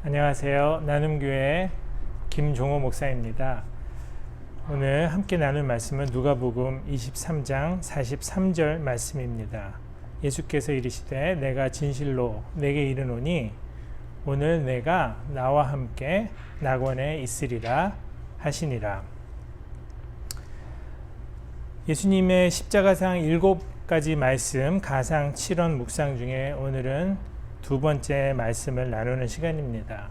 안녕하세요. 나눔교회 김종호 목사입니다. 오늘 함께 나눌 말씀은 누가복음 23장 43절 말씀입니다. 예수께서 이르시되 내가 진실로 내게 이르노니 오늘 내가 나와 함께 낙원에 있으리라 하시니라. 예수님의 십자가상 7가지 말씀 가상 7원 묵상 중에 오늘은 두 번째 말씀을 나누는 시간입니다.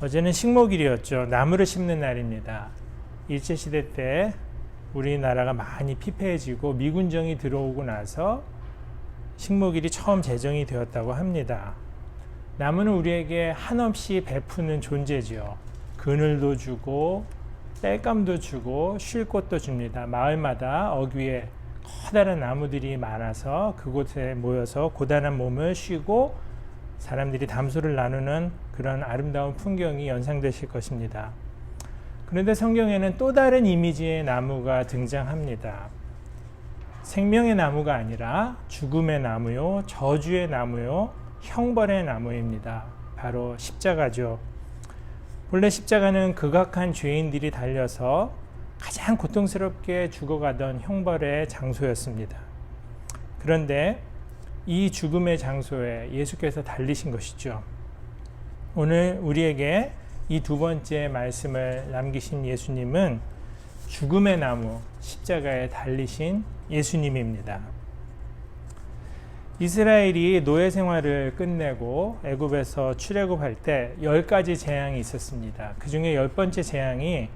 어제는 식목일이었죠. 나무를 심는 날입니다. 일제시대 때 우리나라가 많이 피폐해지고 미군정이 들어오고 나서 식목일이 처음 제정이 되었다고 합니다. 나무는 우리에게 한없이 베푸는 존재죠. 그늘도 주고 땔감도 주고 쉴 곳도 줍니다. 마을마다 어귀에 커다란 나무들이 많아서 그곳에 모여서 고단한 몸을 쉬고 사람들이 담소를 나누는 그런 아름다운 풍경이 연상되실 것입니다. 그런데 성경에는 또 다른 이미지의 나무가 등장합니다. 생명의 나무가 아니라 죽음의 나무요, 저주의 나무요, 형벌의 나무입니다. 바로 십자가죠. 본래 십자가는 극악한 죄인들이 달려서 가장 고통스럽게 죽어가던 형벌의 장소였습니다. 그런데 이 죽음의 장소에 예수께서 달리신 것이죠. 오늘 우리에게 이 두 번째 말씀을 남기신 예수님은 죽음의 나무 십자가에 달리신 예수님입니다. 이스라엘이 노예 생활을 끝내고 애굽에서 출애굽할 때 10가지 재앙이 있었습니다. 그 중에 10번째 재앙이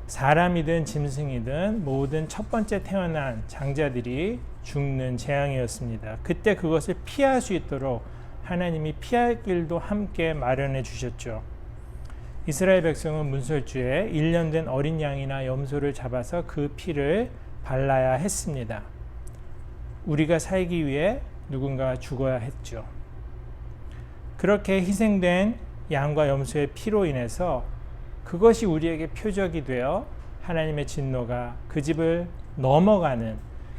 사람이든 짐승이든 모든 첫 번째 태어난 장자들이 죽는 재앙이었습니다. 그때 그것을 피할 수 있도록 하나님이 피할 길도 함께 마련해 주셨죠. 이스라엘 백성은 문설주에 1년 된 어린 양이나 염소를 잡아서 그 피를 발라야 했습니다. 우리가 살기 위해 누군가 죽어야 했죠. 그렇게 희생된 양과 염소의 피로 인해서 그것이 우리에게 표적이 되어 하나님의 진노가 그 집을 넘어가는,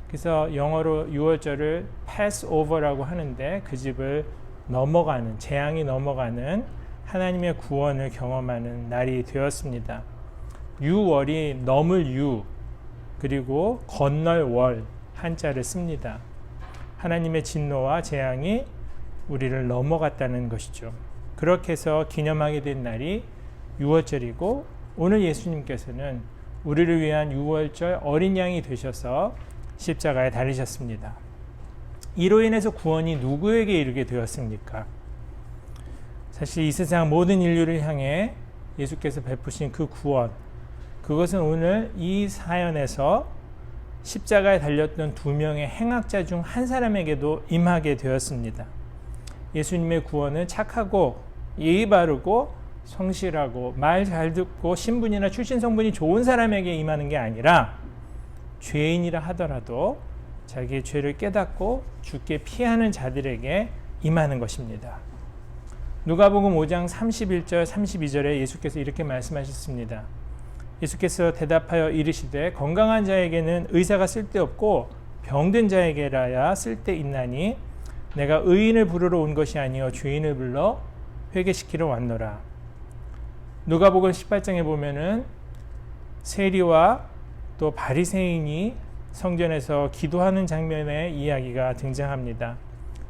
그래서 영어로 6월절을 Passover라고 하는데 그 집을 넘어가는, 재앙이 넘어가는 하나님의 구원을 경험하는 날이 되었습니다. 유월이 넘을 유, 그리고 건널 월 한자를 씁니다. 하나님의 진노와 재앙이 우리를 넘어갔다는 것이죠. 그렇게 해서 기념하게 된 날이 6월절이고 오늘 예수님께서는 우리를 위한 6월절 어린 양이 되셔서 십자가에 달리셨습니다. 이로 인해서 구원이 누구에게 이르게 되었습니까? 사실 이 세상 모든 인류를 향해 예수께서 베푸신 그 구원, 그것은 오늘 이 사연에서 십자가에 달렸던 2명의 행악자 중 한 사람에게도 임하게 되었습니다. 예수님의 구원은 착하고 예의 바르고 성실하고 말 잘 듣고 신분이나 출신 성분이 좋은 사람에게 임하는 게 아니라 죄인이라 하더라도 자기의 죄를 깨닫고 죽게 피하는 자들에게 임하는 것입니다. 누가복음 5장 31절 32절에 예수께서 이렇게 말씀하셨습니다. 예수께서 대답하여 이르시되 건강한 자에게는 의사가 쓸데없고 병든 자에게라야 쓸데있나니 내가 의인을 부르러 온 것이 아니요 죄인을 불러 회개시키러 왔노라. 누가복음 18장에 보면은 세리와 또 바리새인이 성전에서 기도하는 장면의 이야기가 등장합니다.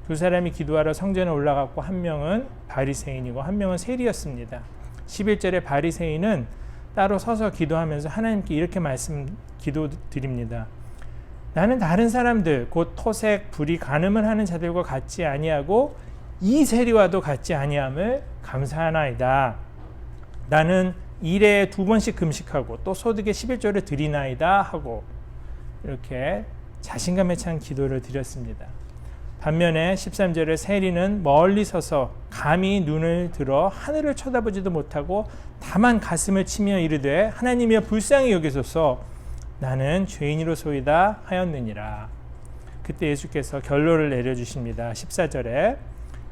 두 사람이 기도하러 성전에 올라갔고 한 명은 바리새인이고 한 명은 세리였습니다. 11절에 바리새인은 따로 서서 기도하면서 하나님께 이렇게 기도드립니다. 나는 다른 사람들 곧 토색, 불의, 간음을 하는 자들과 같지 아니하고 이 세리와도 같지 아니함을 감사하나이다. 나는 일에 2번씩 금식하고 또 소득의 11조를 드리나이다 하고 이렇게 자신감에 찬 기도를 드렸습니다. 반면에 13절에 세리는 멀리 서서 감히 눈을 들어 하늘을 쳐다보지도 못하고 다만 가슴을 치며 이르되 하나님이여 불쌍히 여기소서 나는 죄인이로소이다 하였느니라. 그때 예수께서 결론을 내려주십니다. 14절에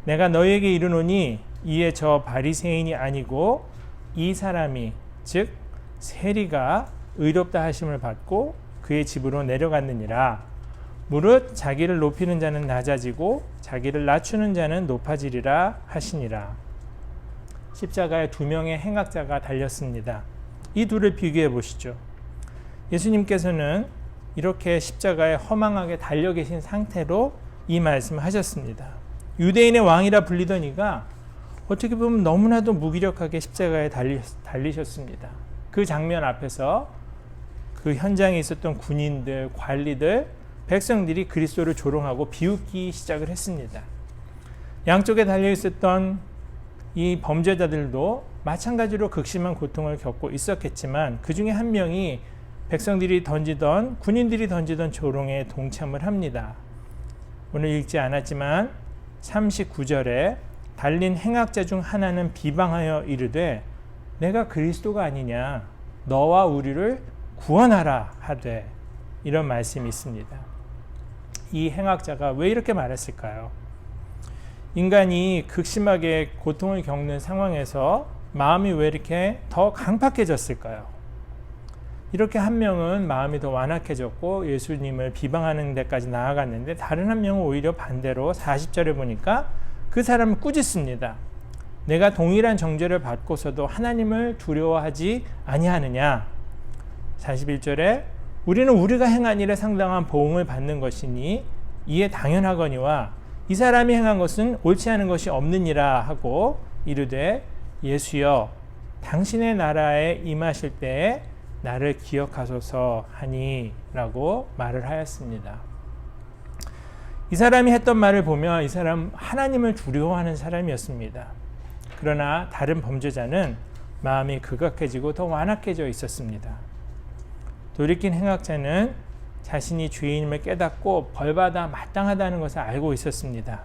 내가 너희에게 이르노니 이에 저 바리새인이 아니고 이 사람이 즉 세리가 의롭다 하심을 받고 그의 집으로 내려갔느니라. 무릇 자기를 높이는 자는 낮아지고 자기를 낮추는 자는 높아지리라 하시니라. 십자가에 두 명의 행악자가 달렸습니다. 이 둘을 비교해 보시죠. 예수님께서는 이렇게 십자가에 허망하게 달려 계신 상태로 이 말씀을 하셨습니다. 유대인의 왕이라 불리던 이가 어떻게 보면 너무나도 무기력하게 십자가에 달리셨습니다. 그 장면 앞에서 그 현장에 있었던 군인들, 관리들, 백성들이 그리스도를 조롱하고 비웃기 시작을 했습니다. 양쪽에 달려 있었던 이 범죄자들도 마찬가지로 극심한 고통을 겪고 있었겠지만 그 중에 한 명이 백성들이 던지던, 군인들이 던지던 조롱에 동참을 합니다. 오늘 읽지 않았지만 39절에 달린 행악자 중 하나는 비방하여 이르되 내가 그리스도가 아니냐, 너와 우리를 구원하라 하되, 이런 말씀이 있습니다. 이 행악자가 왜 이렇게 말했을까요? 인간이 극심하게 고통을 겪는 상황에서 마음이 왜 이렇게 더 강팍해졌을까요? 이렇게 한 명은 마음이 더 완악해졌고 예수님을 비방하는 데까지 나아갔는데, 다른 한 명은 오히려 반대로 40절에 보니까 그 사람은 꾸짖습니다. 내가 동일한 정죄를 받고서도 하나님을 두려워하지 아니하느냐. 41절에 우리는 우리가 행한 일에 상당한 보응을 받는 것이니 이에 당연하거니와 이 사람이 행한 것은 옳지 않은 것이 없느니라 하고 이르되 예수여 당신의 나라에 임하실 때에 나를 기억하소서 하니 라고 말을 하였습니다. 이 사람이 했던 말을 보면 이 사람 하나님을 두려워하는 사람이었습니다. 그러나 다른 범죄자는 마음이 극악해지고 더 완악해져 있었습니다. 돌이킨 행악자는 자신이 죄인임을 깨닫고 벌받아 마땅하다는 것을 알고 있었습니다.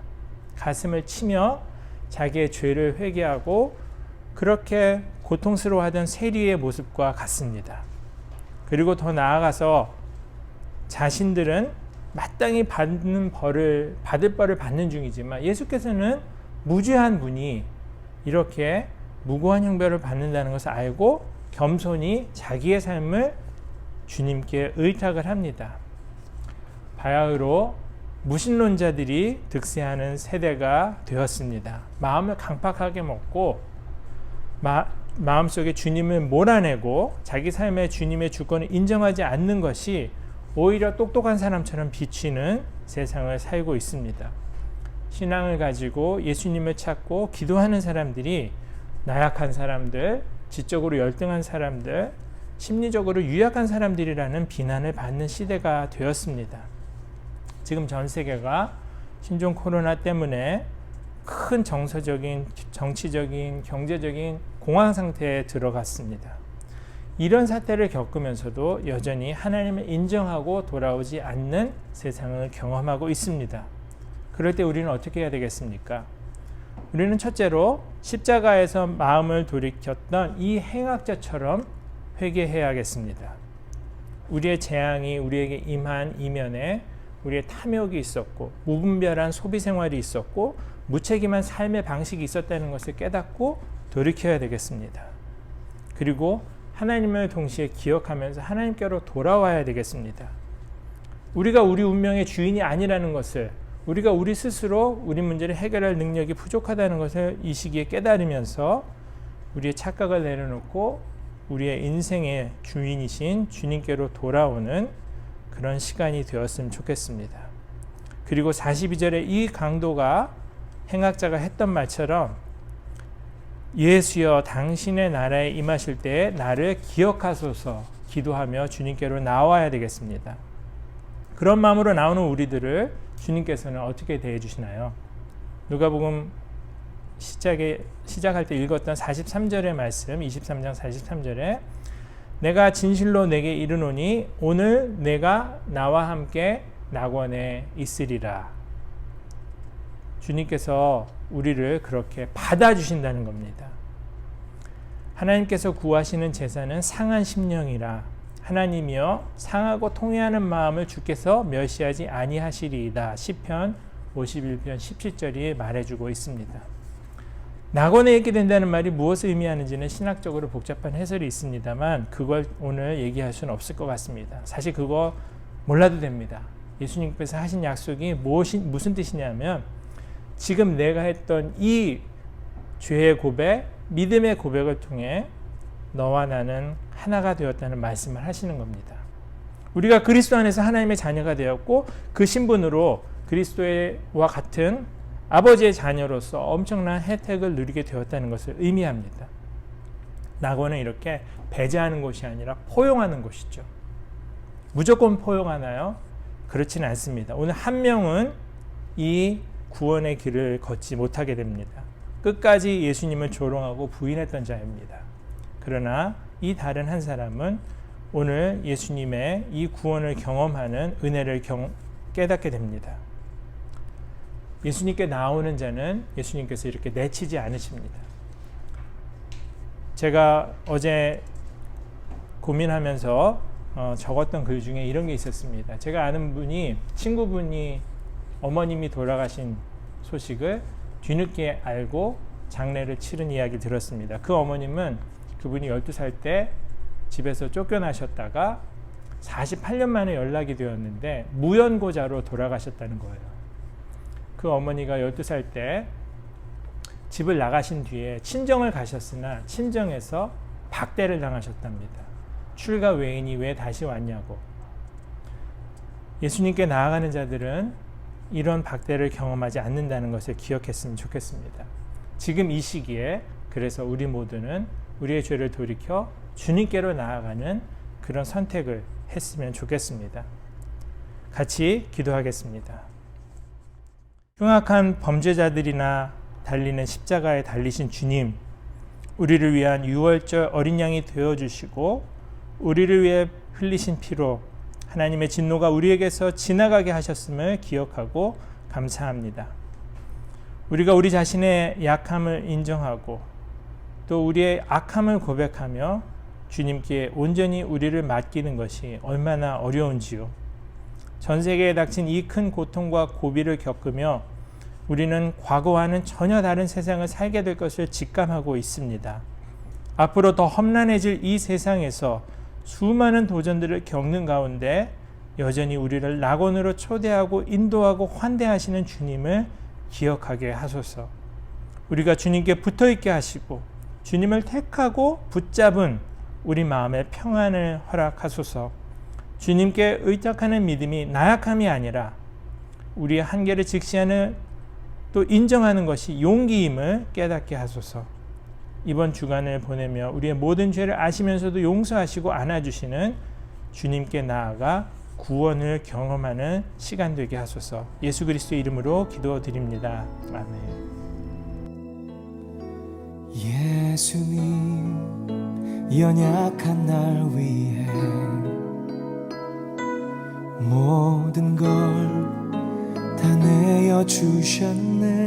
가슴을 치며 자기의 죄를 회개하고 그렇게 고통스러워하던 세리의 모습과 같습니다. 그리고 더 나아가서 자신들은 마땅히 받을 벌을 받는 중이지만 예수께서는 무죄한 분이 이렇게 무고한 형벌을 받는다는 것을 알고 겸손히 자기의 삶을 주님께 의탁을 합니다. 바야흐로 무신론자들이 득세하는 세대가 되었습니다. 마음을 강팍하게 먹고 마음속에 주님을 몰아내고 자기 삶에 주님의 주권을 인정하지 않는 것이 오히려 똑똑한 사람처럼 비치는 세상을 살고 있습니다. 신앙을 가지고 예수님을 찾고 기도하는 사람들이 나약한 사람들, 지적으로 열등한 사람들, 심리적으로 유약한 사람들이라는 비난을 받는 시대가 되었습니다. 지금 전 세계가 신종 코로나 때문에 큰 정서적인, 정치적인, 경제적인 공황 상태에 들어갔습니다. 이런 사태를 겪으면서도 여전히 하나님을 인정하고 돌아오지 않는 세상을 경험하고 있습니다. 그럴 때 우리는 어떻게 해야 되겠습니까? 우리는 첫째로 십자가에서 마음을 돌이켰던 이 행악자처럼 회개해야겠습니다. 우리의 재앙이 우리에게 임한 이면에 우리의 탐욕이 있었고 무분별한 소비 생활이 있었고 무책임한 삶의 방식이 있었다는 것을 깨닫고 돌이켜야 되겠습니다. 그리고 하나님을 동시에 기억하면서 하나님께로 돌아와야 되겠습니다. 우리가 우리 운명의 주인이 아니라는 것을, 우리가 우리 스스로 우리 문제를 해결할 능력이 부족하다는 것을 이 시기에 깨달으면서 우리의 착각을 내려놓고 우리의 인생의 주인이신 주님께로 돌아오는 그런 시간이 되었으면 좋겠습니다. 그리고 42절에 이 강도가 행악자가 했던 말처럼 예수여 당신의 나라에 임하실 때에 나를 기억하소서 기도하며 주님께로 나와야 되겠습니다. 그런 마음으로 나오는 우리들을 주님께서는 어떻게 대해 주시나요? 누가복음 시작할 때 읽었던 43절의 말씀, 23장 43절에 내가 진실로 내게 이르노니 오늘 내가 나와 함께 낙원에 있으리라. 주님께서 우리를 그렇게 받아주신다는 겁니다. 하나님께서 구하시는 제사는 상한 심령이라 하나님이여 상하고 통회하는 마음을 주께서 멸시하지 아니하시리이다. 시편 51편 17절이 말해주고 있습니다. 낙원에 있게 된다는 말이 무엇을 의미하는지는 신학적으로 복잡한 해설이 있습니다만 그걸 오늘 얘기할 수는 없을 것 같습니다. 사실 그거 몰라도 됩니다. 예수님께서 하신 약속이 무슨 뜻이냐면 지금 내가 했던 이 죄의 고백, 믿음의 고백을 통해 너와 나는 하나가 되었다는 말씀을 하시는 겁니다. 우리가 그리스도 안에서 하나님의 자녀가 되었고 그 신분으로 그리스도와 같은 아버지의 자녀로서 엄청난 혜택을 누리게 되었다는 것을 의미합니다. 낙원은 이렇게 배제하는 곳이 아니라 포용하는 곳이죠. 무조건 포용하나요? 그렇지는 않습니다. 오늘 한 명은 이 구원의 길을 걷지 못하게 됩니다. 끝까지 예수님을 조롱하고 부인했던 자입니다. 그러나 이 다른 한 사람은 오늘 예수님의 이 구원을 경험하는 은혜를 깨닫게 됩니다. 예수님께 나오는 자는 예수님께서 이렇게 내치지 않으십니다. 제가 어제 고민하면서 적었던 글 중에 이런 게 있었습니다. 제가 아는 분이, 친구분이 어머님이 돌아가신 소식을 뒤늦게 알고 장례를 치른 이야기를 들었습니다. 그 어머님은 그분이 12살 때 집에서 쫓겨나셨다가 48년 만에 연락이 되었는데 무연고자로 돌아가셨다는 거예요. 그 어머니가 12살 때 집을 나가신 뒤에 친정을 가셨으나 친정에서 박대를 당하셨답니다. 출가 외인이 왜 다시 왔냐고. 예수님께 나아가는 자들은 이런 박대를 경험하지 않는다는 것을 기억했으면 좋겠습니다. 지금 이 시기에 그래서 우리 모두는 우리의 죄를 돌이켜 주님께로 나아가는 그런 선택을 했으면 좋겠습니다. 같이 기도하겠습니다. 흉악한 범죄자들이나 달리는 십자가에 달리신 주님, 우리를 위한 유월절 어린 양이 되어주시고 우리를 위해 흘리신 피로 하나님의 진노가 우리에게서 지나가게 하셨음을 기억하고 감사합니다. 우리가 우리 자신의 약함을 인정하고 또 우리의 악함을 고백하며 주님께 온전히 우리를 맡기는 것이 얼마나 어려운지요. 전 세계에 닥친 이 큰 고통과 고비를 겪으며 우리는 과거와는 전혀 다른 세상을 살게 될 것을 직감하고 있습니다. 앞으로 더 험난해질 이 세상에서 수많은 도전들을 겪는 가운데 여전히 우리를 낙원으로 초대하고 인도하고 환대하시는 주님을 기억하게 하소서. 우리가 주님께 붙어있게 하시고 주님을 택하고 붙잡은 우리 마음의 평안을 허락하소서. 주님께 의탁하는 믿음이 나약함이 아니라 우리의 한계를 직시하는 또 인정하는 것이 용기임을 깨닫게 하소서. 이번 주간을 보내며 우리의 모든 죄를 아시면서도 용서하시고 안아주시는 주님께 나아가 구원을 경험하는 시간 되게 하소서. 예수 그리스도의 이름으로 기도드립니다. 아멘. 예수님, 연약한 날 위해 모든 걸 다 내어주셨네.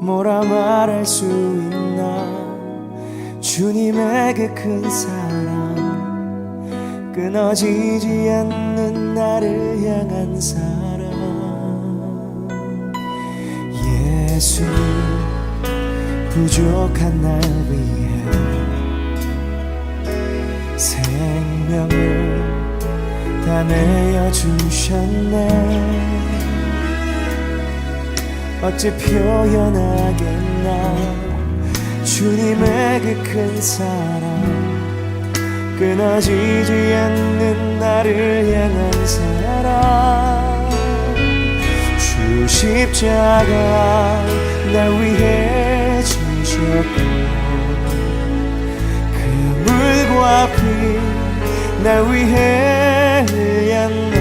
뭐라 말할 수 있나. 주님의 그 큰 사랑, 끊어지지 않는 나를 향한 사랑. 예수님, 부족한 날 위해 생명을 다 내어주셨네. 어찌 표현하겠나. 주님의 그 큰 사랑, 끊어지지 않는 나를 향한 사랑. 주 십자가 날 위해 지셨고 그 물과 피 날 위해 흘렸네.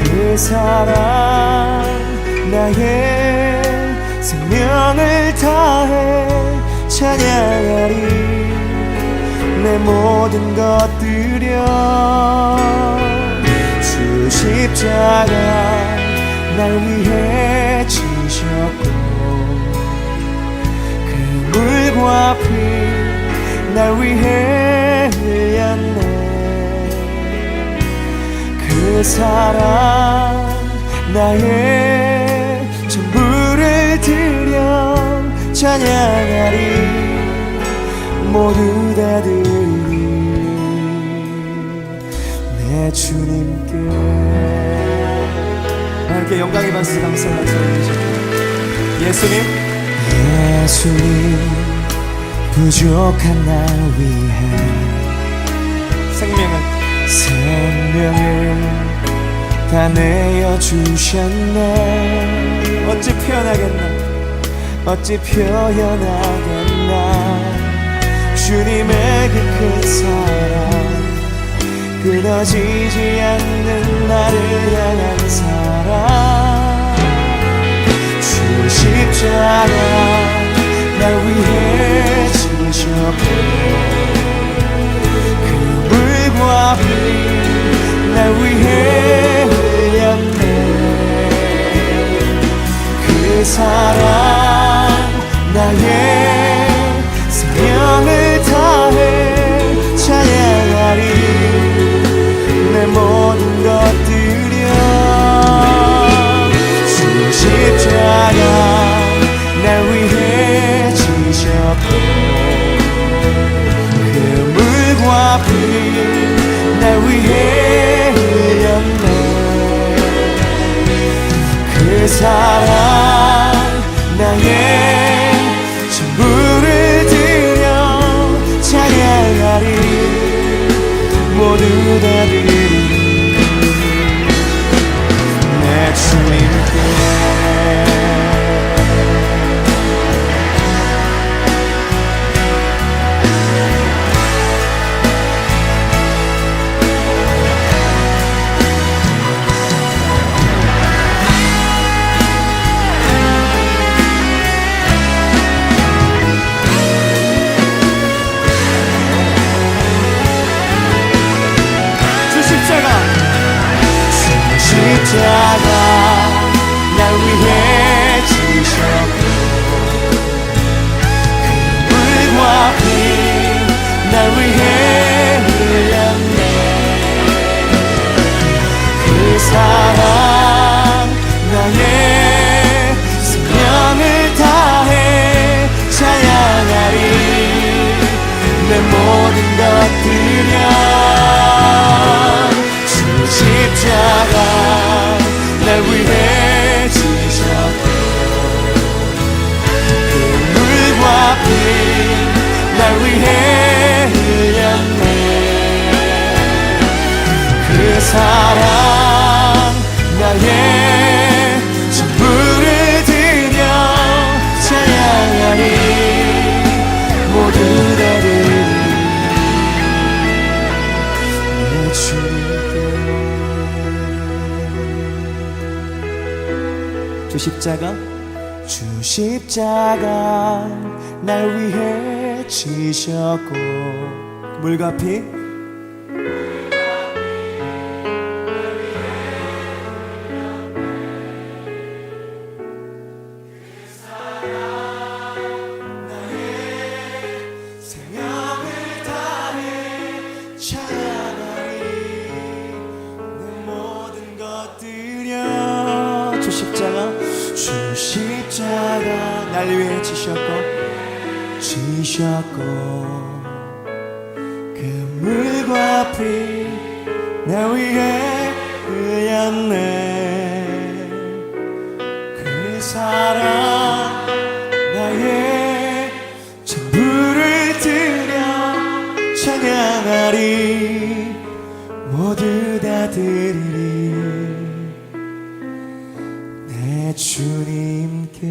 그 사랑 나의 생명을 다해 찬양하리. 내 모든 것 드려. 주 십자가 날 위해 지셨고 그 물과 피 날 위해 흘렸네. 그 사랑 나의 전부를 드려 찬양하리. 모두 다 드리 내 주님께. 함께 영광의 박수 감사의 박수 올려주십시오. 예수님 부족한 날 위해 생명을 다 내어주셨네. 어찌 표현하겠나 주님의 그 큰 사랑, 끊어지지 않는 나를 향한 사랑. 주 십자가 날 위해 지셨고 그 물과 피 날 위해 흘렸네. 그 사랑 나의 생명을 다해 찬양하리. 내 모든 것 드려 주 십자가 날 위해 지셨고 그 물과 피 날 위해 흘렸네. 그 사랑 나의 전부를 드려 찬양하리. 모두 다 드리리 내 주님께. 십자가 날 위해 지셨고 그 물과 피 날 위해 흘렸네. 그 사랑 나의 생명을 다해 찬양하리. 내 모든 것 드려 주 십자가 날 위해 지셨고 그 물과 피 날 위해 흘렸네. 그 사랑 나의 전부를 드려 찬양하리. 모두 다 드리리 내 주님께. 주 십자가 날 위해 지셨고 물과 피 생명을 다해 찬양하리. 내 모든 것 드려 주 십자가 날 위해 지셨고 그 물과 피 날 위해 흘렸네. 그 사랑 나의 전부를 드려 찬양하리. 모두 다 드리리 내 주님께.